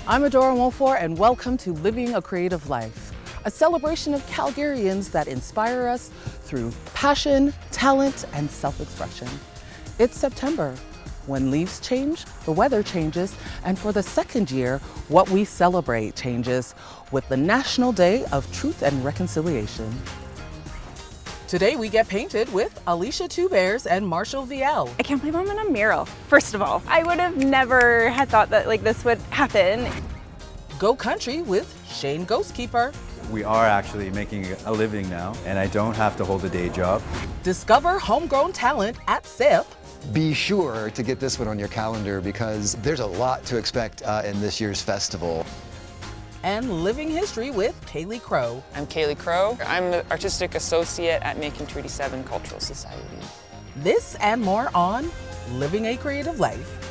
I'm Adora Mofor, and welcome to Living a Creative Life, a celebration of Calgarians that inspire us through passion, talent, and self-expression. It's September. When leaves change, the weather changes, and for the second year, what we celebrate changes with the National Day of Truth and Reconciliation. Today we get painted with Alicia Two Bears and Marshall Viel. I can't believe I'm in a mural, first of all. I would have never had thought that this would happen. Go country with Shane Ghostkeeper. We are actually making a living now, and I don't have to hold a day job. Discover homegrown talent at SIP. Be sure to get this one on your calendar because there's a lot to expect in this year's festival. And living history with Kaylee Crow. I'm Kaylee Crow. I'm the Artistic Associate at Making Treaty 7 Cultural Society. This and more on Living a Creative Life.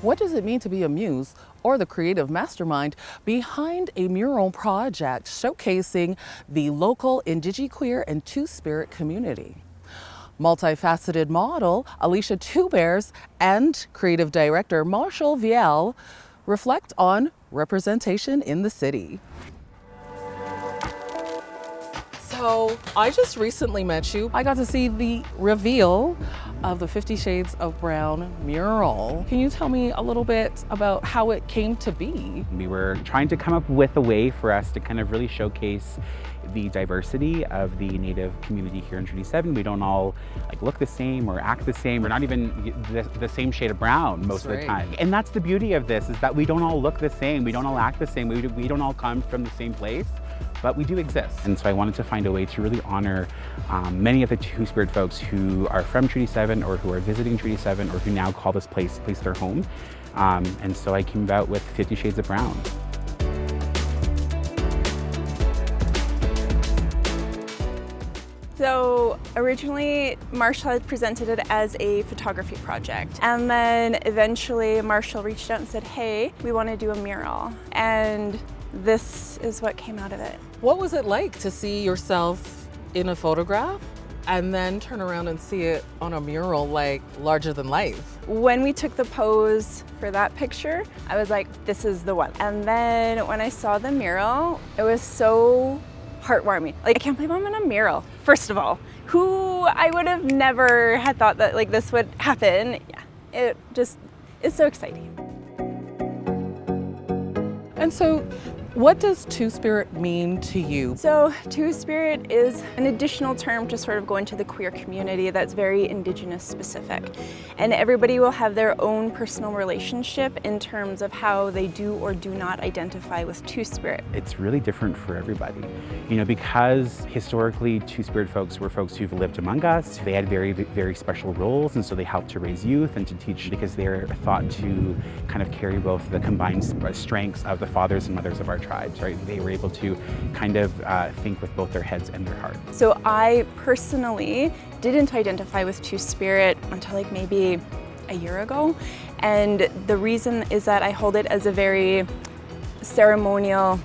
What does it mean to be a muse or the creative mastermind behind a mural project showcasing the local Indigiqueer and Two-Spirit community? Multifaceted model Alicia Two Bears and creative director Marshall Viel reflect on representation in the city. So I just recently met you. I got to see the reveal of the 50 Shades of Brown mural. Can you tell me a little bit about how it came to be? We were trying to come up with a way for us to kind of really showcase the diversity of the Native community here in Treaty 7. We don't all look the same or act the same. We're not even the same shade of brown most of the time. And that's the beauty of this, is that we don't all look the same. We don't all act the same. We don't all come from the same place, but we do exist. And so I wanted to find a way to really honor many of the Two-Spirit folks who are from Treaty 7 or who are visiting Treaty 7 or who now call this place their home. And so I came about with 50 Shades of Brown. So originally, Marshall had presented it as a photography project. And then eventually Marshall reached out and said, hey, we want to do a mural. And this is what came out of it. What was it like to see yourself in a photograph and then turn around and see it on a mural larger than life? When we took the pose for that picture, I was like, this is the one. And then when I saw the mural, it was so heartwarming. I can't believe I'm in a mural, first of all. Who I would have never had thought that this would happen. Yeah, it just is so exciting. And so, what does Two-Spirit mean to you? So Two-Spirit is an additional term to sort of go into the queer community that's very Indigenous specific. And everybody will have their own personal relationship in terms of how they do or do not identify with Two-Spirit. It's really different for everybody. Because historically Two-Spirit folks were folks who've lived among us. They had very, very special roles, and so they helped to raise youth and to teach, because they're thought to kind of carry both the combined strengths of the fathers and mothers of our tribes, right? They were able to kind of think with both their heads and their hearts. So I personally didn't identify with Two-Spirit until maybe a year ago. And the reason is that I hold it as a very ceremonial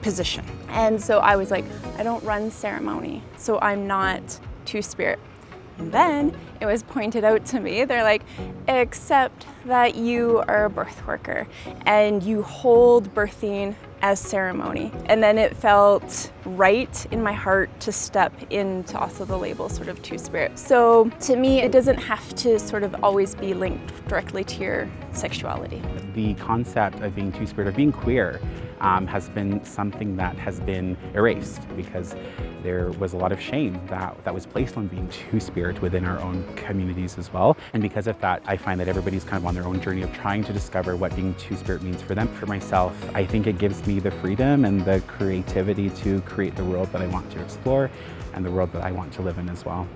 position. And so I was like, I don't run ceremony, so I'm not Two-Spirit. And then it was pointed out to me, they're like, except that you are a birth worker and you hold birthing as ceremony. And then it felt right in my heart to step into also the label sort of Two-Spirit. So to me, it doesn't have to sort of always be linked directly to your sexuality. The concept of being Two-Spirit, of being queer, has been something that has been erased, because there was a lot of shame that was placed on being Two-Spirit within our own communities as well. And because of that, I find that everybody's kind of on their own journey of trying to discover what being Two-Spirit means for them. For myself, I think it gives me the freedom and the creativity to create the world that I want to explore and the world that I want to live in as well.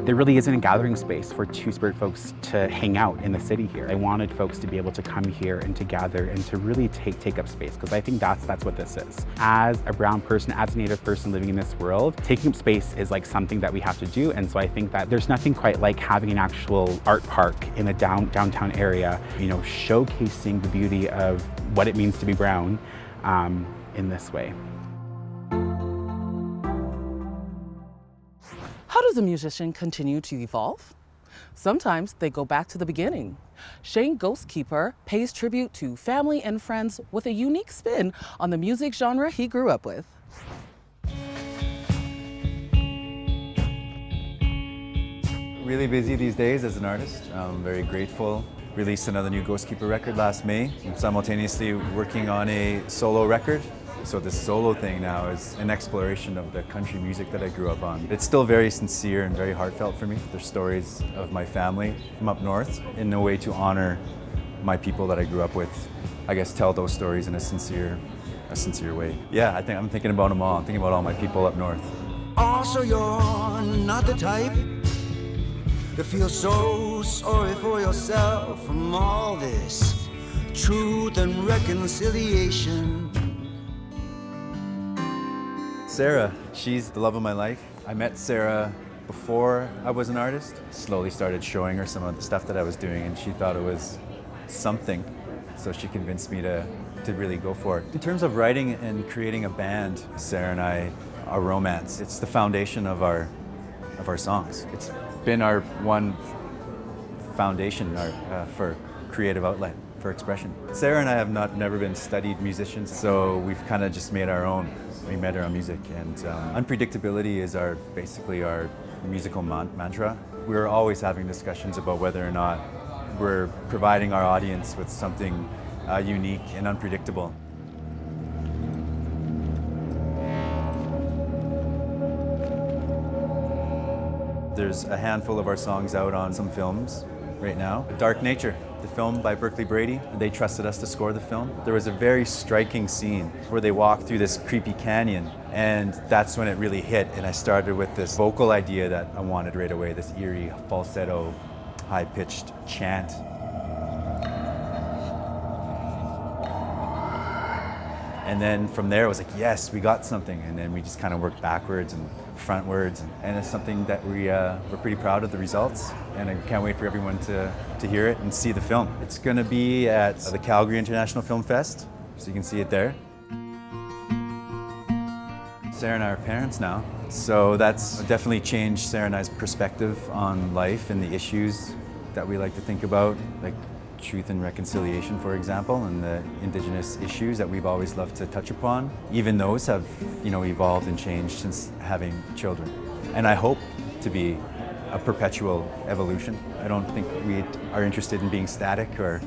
there really isn't a gathering space for Two-Spirit folks to hang out in the city here. I wanted folks to be able to come here and to gather and to really take up space, because I think that's what this is. As a brown person, as a Native person living in this world, taking up space is like something that we have to do, and so I think that there's nothing quite like having an actual art park in a downtown area, you know, showcasing the beauty of what it means to be brown in this way. How does a musician continue to evolve? Sometimes they go back to the beginning. Shane Ghostkeeper pays tribute to family and friends with a unique spin on the music genre he grew up with. Really busy these days as an artist. I'm very grateful. Released another new Ghostkeeper record last May. I'm simultaneously working on a solo record. So this solo thing now is an exploration of the country music that I grew up on. It's still very sincere and very heartfelt for me. There's stories of my family from up north in a way to honor my people that I grew up with. I guess tell those stories in a sincere way. Yeah, I'm thinking about them all. I'm thinking about all my people up north. Also, you're not the type to feel so sorry for yourself from all this truth and reconciliation. Sarah, she's the love of my life. I met Sarah before I was an artist. Slowly started showing her some of the stuff that I was doing, and she thought it was something. So she convinced me to really go for it. In terms of writing and creating a band, Sarah and I, our romance, it's the foundation of our songs. It's been our one foundation for creative outlet, for expression. Sarah and I have never been studied musicians, so we've kind of just made our own. We met our own music, and unpredictability is basically our musical mantra. We're always having discussions about whether or not we're providing our audience with something unique and unpredictable. There's a handful of our songs out on some films right now. Dark Nature, the film by Berkeley Brady. They trusted us to score the film. There was a very striking scene where they walk through this creepy canyon, and that's when it really hit. And I started with this vocal idea that I wanted right away, this eerie, falsetto, high-pitched chant. And then from there, it was like, yes, we got something. And then we just kind of worked backwards and frontwards. And it's something that we're pretty proud of the results. And I can't wait for everyone to hear it and see the film. It's going to be at the Calgary International Film Fest, so you can see it there. Sarah and I are parents now, so that's definitely changed Sarah and I's perspective on life and the issues that we like to think about, like truth and reconciliation, for example, and the Indigenous issues that we've always loved to touch upon. Even those have, evolved and changed since having children. And I hope to be a perpetual evolution. I don't think we are interested in being static or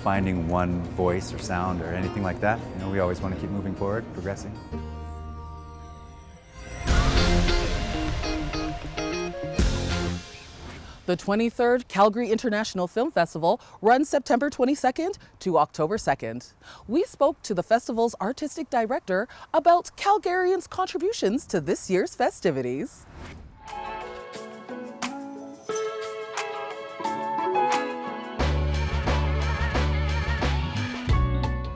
finding one voice or sound or anything like that. We always want to keep moving forward, progressing. The 23rd Calgary International Film Festival runs September 22nd to October 2nd. We spoke to the festival's artistic director about Calgarians' contributions to this year's festivities.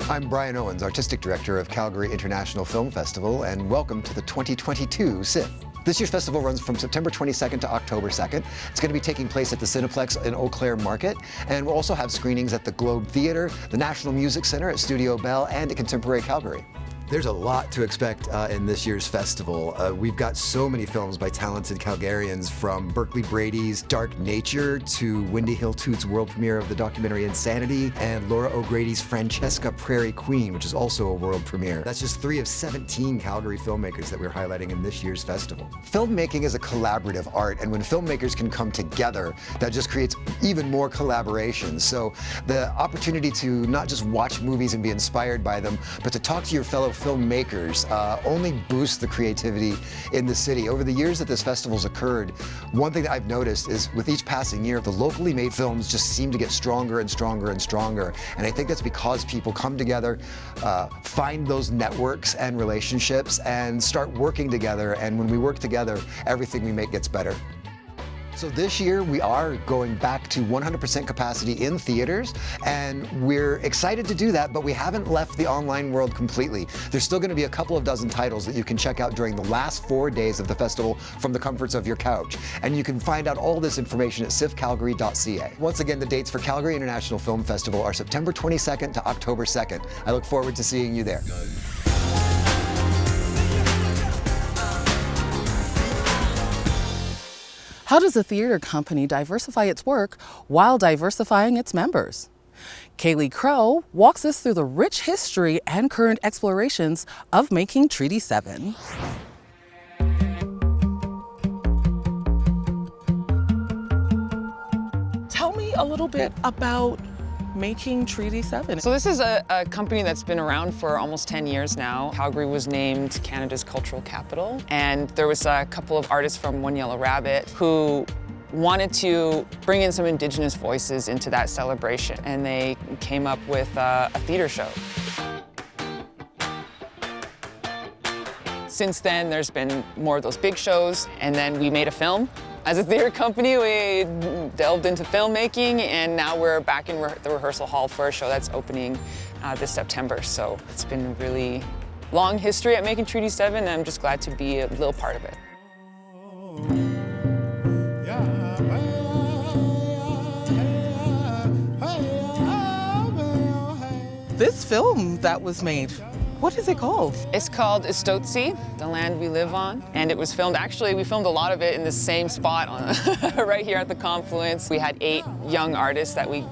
I'm Brian Owens, Artistic Director of Calgary International Film Festival, and welcome to the 2022 SIFF. This year's festival runs from September 22nd to October 2nd. It's going to be taking place at the Cineplex in Eau Claire Market, and we'll also have screenings at the Globe Theatre, the National Music Centre at Studio Bell, and at Contemporary Calgary. There's a lot to expect in this year's festival. We've got so many films by talented Calgarians, from Berkeley Brady's Dark Nature to Wendy Hill Toots' world premiere of the documentary Insanity, and Laura O'Grady's Francesca Prairie Queen, which is also a world premiere. That's just 3 of 17 Calgary filmmakers that we're highlighting in this year's festival. Filmmaking is a collaborative art, and when filmmakers can come together, that just creates even more collaboration. So the opportunity to not just watch movies and be inspired by them, but to talk to your fellow filmmakers only boosts the creativity in the city. Over the years that this festival's occurred, one thing that I've noticed is with each passing year, the locally made films just seem to get stronger and stronger and stronger. And I think that's because people come together, find those networks and relationships, and start working together. And when we work together, everything we make gets better. So this year we are going back to 100% capacity in theaters, and we're excited to do that, but we haven't left the online world completely. There's still going to be a couple of dozen titles that you can check out during the last 4 days of the festival from the comforts of your couch. And you can find out all this information at sifcalgary.ca. Once again, the dates for Calgary International Film Festival are September 22nd to October 2nd. I look forward to seeing you there. How does a theater company diversify its work while diversifying its members? Kaylee Crow walks us through the rich history and current explorations of making Treaty 7. Tell me a little bit about making Treaty 7. So this is a company that's been around for almost 10 years now. Calgary was named Canada's cultural capital, and there was a couple of artists from One Yellow Rabbit who wanted to bring in some Indigenous voices into that celebration, and they came up with a theater show. Since then, there's been more of those big shows, and then we made a film. As a theater company, we delved into filmmaking, and now we're back in the rehearsal hall for a show that's opening this September. So it's been a really long history at Making Treaty 7, and I'm just glad to be a little part of it. This film that was made, what is it called? It's called Istotsi, the land we live on. And it was filmed, actually, we filmed a lot of it in the same spot right here at the confluence. We had 8 young artists that we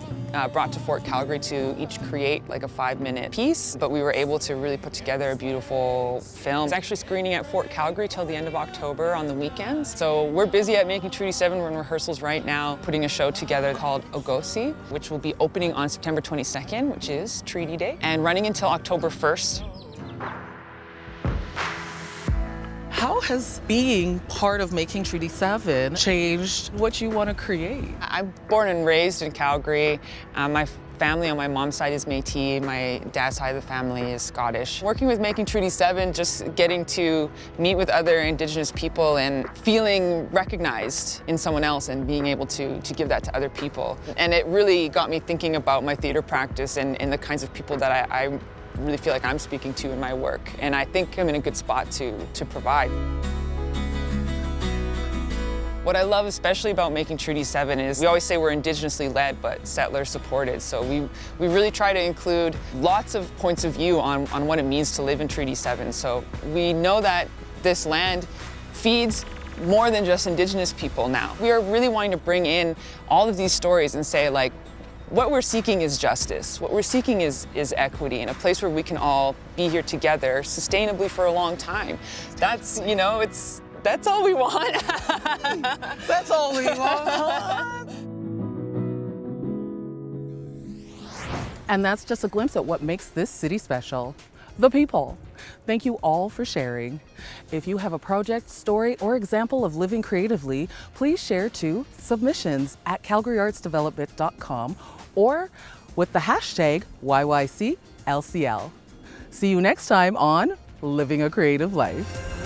brought to Fort Calgary to each create like a 5-minute piece, but we were able to really put together a beautiful film. It's actually screening at Fort Calgary till the end of October on the weekends. So we're busy at Making Treaty 7. We're in rehearsals right now, putting a show together called Ogosi, which will be opening on September 22nd, which is Treaty Day, and running until October 1st. How has being part of Making Treaty 7 changed what you want to create? I'm born and raised in Calgary. My family on my mom's side is Métis. My dad's side of the family is Scottish. Working with Making Treaty 7, just getting to meet with other Indigenous people and feeling recognized in someone else and being able to give that to other people. And it really got me thinking about my theater practice and the kinds of people that I really feel like I'm speaking to in my work, and I think I'm in a good spot to provide. What I love especially about Making Treaty 7 is we always say we're Indigenously led but settler supported, so we really try to include lots of points of view on what it means to live in Treaty 7. So we know that this land feeds more than just Indigenous people now. We are really wanting to bring in all of these stories and say, like, what we're seeking is justice. What we're seeking is equity, and a place where we can all be here together sustainably for a long time. That's, you know, that's all we want. That's all we want. And that's just a glimpse at what makes this city special. The people. Thank you all for sharing. If you have a project, story, or example of living creatively, please share to submissions@calgaryartsdevelopment.com or with the hashtag YYCLCL. See you next time on Living a Creative Life.